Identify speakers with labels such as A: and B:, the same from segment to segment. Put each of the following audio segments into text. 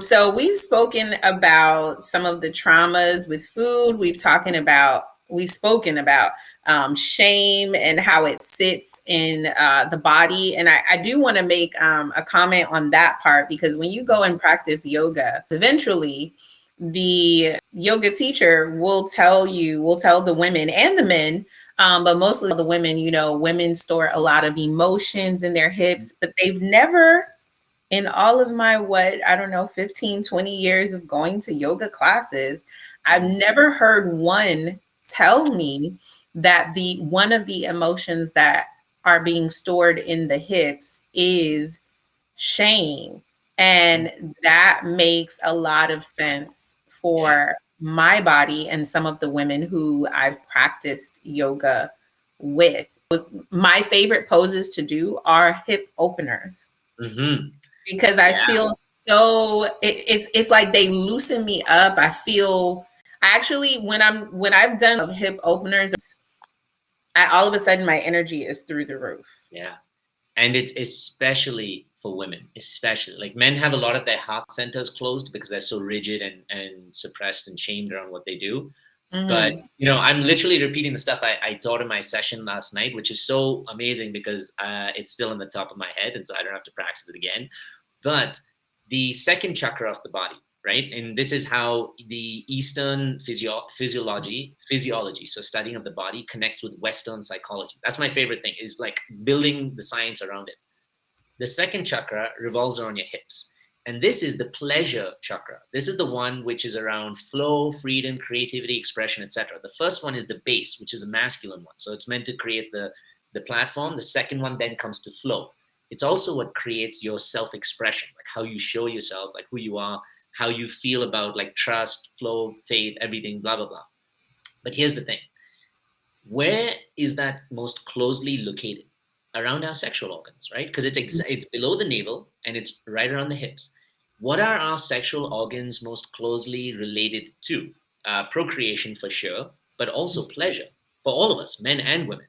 A: So we've spoken about some of the traumas with food. We've spoken about shame and how it sits in the body. And I do want to make a comment on that part, because when you go and practice yoga, eventually the yoga teacher will tell the women and the men, but mostly the women, women store a lot of emotions in their hips, but they've never, in all of my, what, I don't know, 15, 20 years of going to yoga classes, I've never heard one tell me that the one of the emotions that are being stored in the hips is shame. And that makes a lot of sense
B: Yeah.
A: for my body and some of the women who I've practiced yoga with. My favorite poses to do are hip openers,
B: Mm-hmm.
A: because I
B: Yeah.
A: feel so it's like they loosen me up. I actually, when I've done of hip openers, I all of a sudden my energy is through the roof.
B: Yeah. And it's especially for women, especially like men have a lot of their heart centers closed because they're so rigid and suppressed and shamed around what they do. But
A: Hmm.
B: I'm literally repeating the stuff I taught in my session last night, which is so amazing because it's still on the top of my head, and so I don't have to practice it again. But the second chakra of the body, right? And this is how the Eastern physiology, so studying of the body, connects with Western psychology. That's my favorite thing, is like building the science around it. The second chakra revolves around your hips. And this is the pleasure chakra. This is the one which is around flow, freedom, creativity, expression, etc. The first one is the base, which is the masculine one. So it's meant to create the platform. The second one then comes to flow. It's also what creates your self-expression, like how you show yourself, like who you are, how you feel about like trust, flow, faith, everything, blah, blah, blah. But here's the thing. Where is that most closely located? Around our sexual organs, right? Because it's below the navel and it's right around the hips. What are our sexual organs most closely related to? Procreation for sure, but also pleasure for all of us, men and women.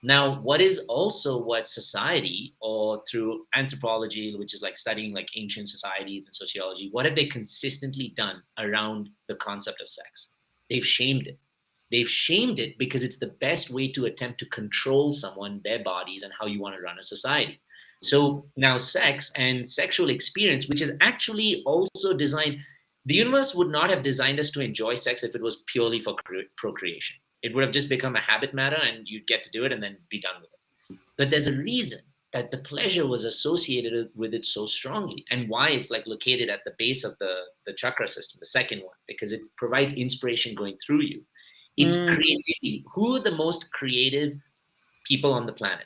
B: Now, what is also what society, or through anthropology, which is like studying like ancient societies and sociology, what have they consistently done around the concept of sex? They've shamed it. They've shamed it because it's the best way to attempt to control someone, their bodies, and how you want to run a society. So now, sex and sexual experience, which is actually also designed, the universe would not have designed us to enjoy sex if it was purely for procreation. It would have just become a habit matter and you'd get to do it and then be done with it. But there's a reason that the pleasure was associated with it so strongly, and why it's like located at the base of the chakra system, the second one, because it provides inspiration going through you. It's
A: Mm.
B: creativity. Who are the most creative people on the planet?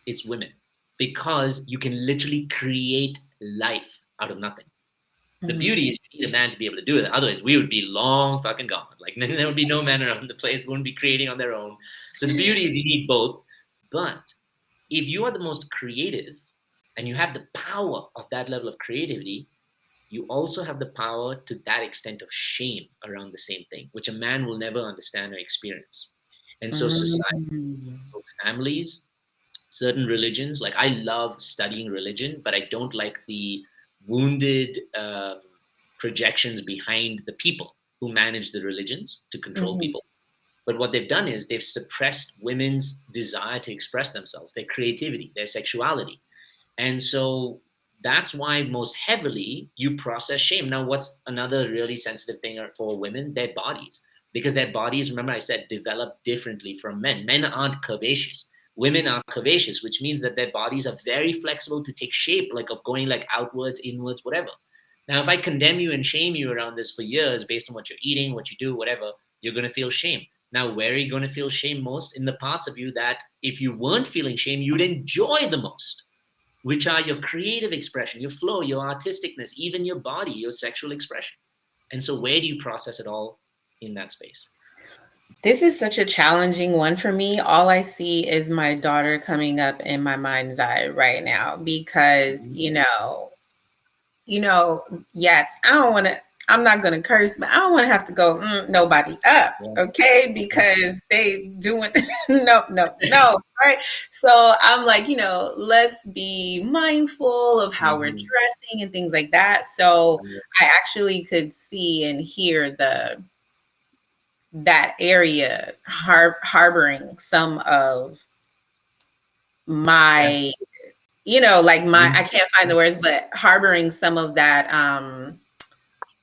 B: It's women, because you can literally create life out of nothing. The
A: Mm.
B: beauty is you need a man to be able to do it. Otherwise, we would be long fucking gone. Like there would be no men around the place. They wouldn't be creating on their own. So the beauty is you need both. But if you are the most creative and you have the power of that level of creativity, you also have the power to that extent of shame around the same thing, which a man will never understand or experience. And so society,
A: Mm.
B: families, certain religions, like I love studying religion, but I don't like the wounded projections behind the people who manage the religions to control
A: Mhm.
B: people. But what they've done is they've suppressed women's desire to express themselves, their creativity, their sexuality. And so that's why most heavily you process shame. Now, what's another really sensitive thing for women? Their bodies. Because their bodies, remember I said, develop differently from men. Men aren't curvaceous. Women are curvaceous, which means that their bodies are very flexible to take shape, like of going like outwards, inwards, whatever. Now, if I condemn you and shame you around this for years based on what you're eating, what you do, whatever, you're going to feel shame. Now, where are you going to feel shame most? In the parts of you that if you weren't feeling shame, you'd enjoy the most, which are your creative expression, your flow, your artisticness, even your body, your sexual expression. And so, where do you process it all in that space?
A: This is such a challenging one for me. All I see is my daughter coming up in my mind's eye right now, because,
B: Mm-hmm.
A: yes, I don't want to. I'm not gonna curse, but I don't want to have to go nobody up,
B: Yeah.
A: okay? Because they doing no, no, no, right? So I'm like, let's be mindful of how we're
B: Mhm.
A: dressing and things like that. So
B: Yeah.
A: I actually could see and hear that area harboring some of
B: Yeah.
A: my, like I
B: Mhm.
A: can't find the words, but harboring some of that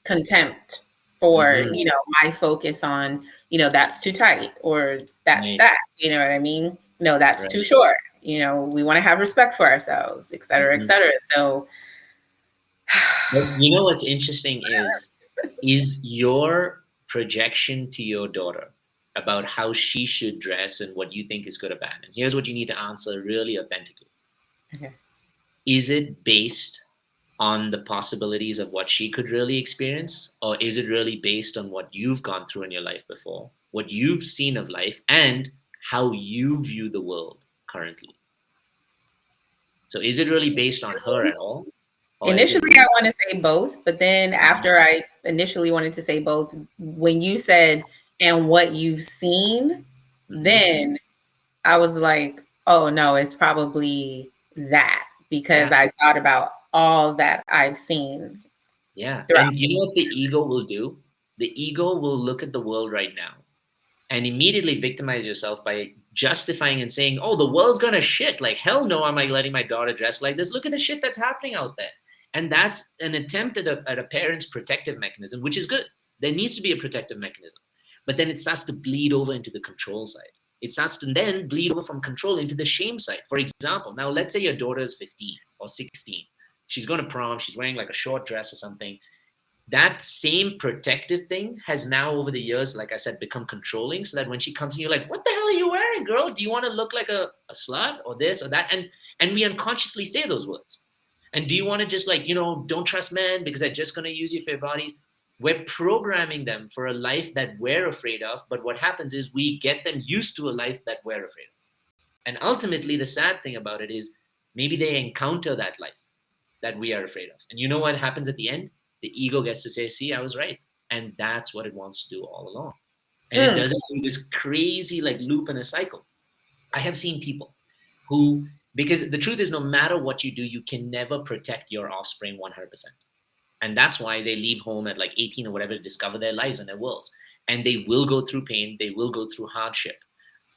A: contempt for,
B: Mhm.
A: my focus on, that's too tight or that's
B: Right.
A: that, you know what I mean? No, that's too
B: Right.
A: short. We want to have respect for ourselves, et cetera, et
B: Mhm.
A: cetera. So,
B: But you know what's interesting is your projection to your daughter about how she should dress and what you think is good or bad. And here's what you need to answer really authentically.
A: okay.
B: Is it based on the possibilities of what she could really experience? Or is it really based on what you've gone through in your life before, what you've seen of life, and how you view the world currently? So is it really based on her at all? Or is it
A: Initially, I
B: really?
A: want to say both, but then after I initially wanted to say both, when you said, and what you've seen,
B: Mhm.
A: then I was like, oh no, it's probably that because
B: Yeah.
A: I thought about all that I've seen
B: Yeah.
A: throughout.
B: And you know what the ego will do? The ego will look at the world right now and immediately victimize yourself by justifying and saying, oh, the world's gonna shit. Like, hell no, am I letting my daughter dress like this? Look at the shit that's happening out there. And that's an attempt at a parent's protective mechanism, which is good. There needs to be a protective mechanism. But then it starts to bleed over into the control side. It starts to then bleed over from control into the shame side. For example, now let's say your daughter is 15 or 16. She's going to prom, she's wearing like a short dress or something. That same protective thing has now over the years, like I said, become controlling, so that when she comes in, you're like, what the hell are you wearing, girl? Do you want to look like a slut or this or that? And we unconsciously say those words. And do you want to just like, don't trust men because they're just going to use you for your bodies? We're programming them for a life that we're afraid of, but what happens is we get them used to a life that we're afraid of. And ultimately, the sad thing about it is maybe they encounter that life that we are afraid of. And you know what happens at the end? The ego gets to say, see, I was right. And that's what it wants to do all along. And it
A: Mm,
B: does it through this crazy like loop and a cycle. I have seen people who, because the truth is, no matter what you do, you can never protect your offspring 100%. And that's why they leave home at like 18 or whatever to discover their lives and their worlds. And they will go through pain, they will go through hardship.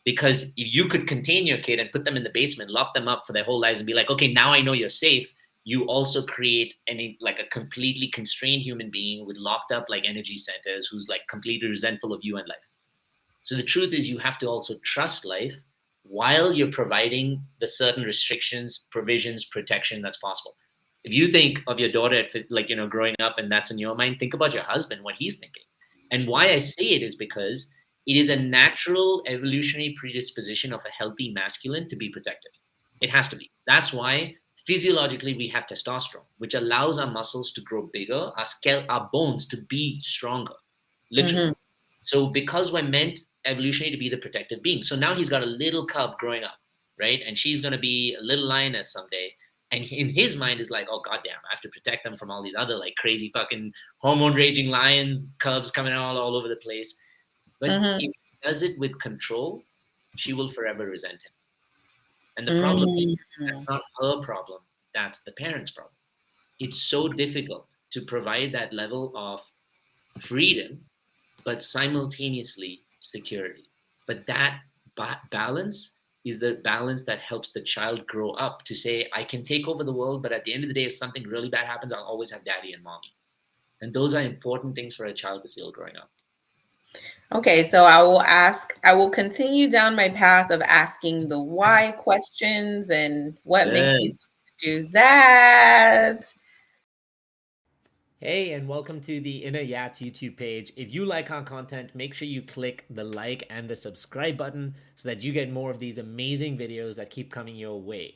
B: Because if you could contain your kid and put them in the basement, lock them up for their whole lives and be like, okay, now I know you're safe, you also create like a completely constrained human being with locked up like energy centers who's like completely resentful of you and life. So the truth is you have to also trust life while you're providing the certain restrictions, provisions, protection that's possible. If you think of your daughter at like growing up and that's in your mind, think about your husband, what he's thinking. And why I say it is because it is a natural evolutionary predisposition of a healthy masculine to be protective. It has to be. That's why physiologically we have testosterone, which allows our muscles to grow bigger, our bones to be stronger, literally.
A: mhm,
B: So because we're meant evolutionary to be the protective being, so now he's got a little cub growing up, right? And she's going to be a little lioness someday. And in his mind is like, oh goddamn, I have to protect them from all these other like crazy fucking hormone raging lions, cubs coming out all over the place. But
A: mhm,
B: if he does it with control, she will forever resent him. And the problem is that's
A: mhm,
B: not her problem. That's the parent's problem. It's so difficult to provide that level of freedom but simultaneously security. But that balance is the balance that helps the child grow up to say, I can take over the world, but at the end of the day, if something really bad happens, I'll always have daddy and mommy. And those are important things for a child to feel growing up.
A: Okay, so I will continue down my path of asking the why questions and what makes you
B: Good.
A: want to do that.
C: Hey, and welcome to the Inner Yats YouTube page. If you like our content, make sure you click the like and the subscribe button so that you get more of these amazing videos that keep coming your way.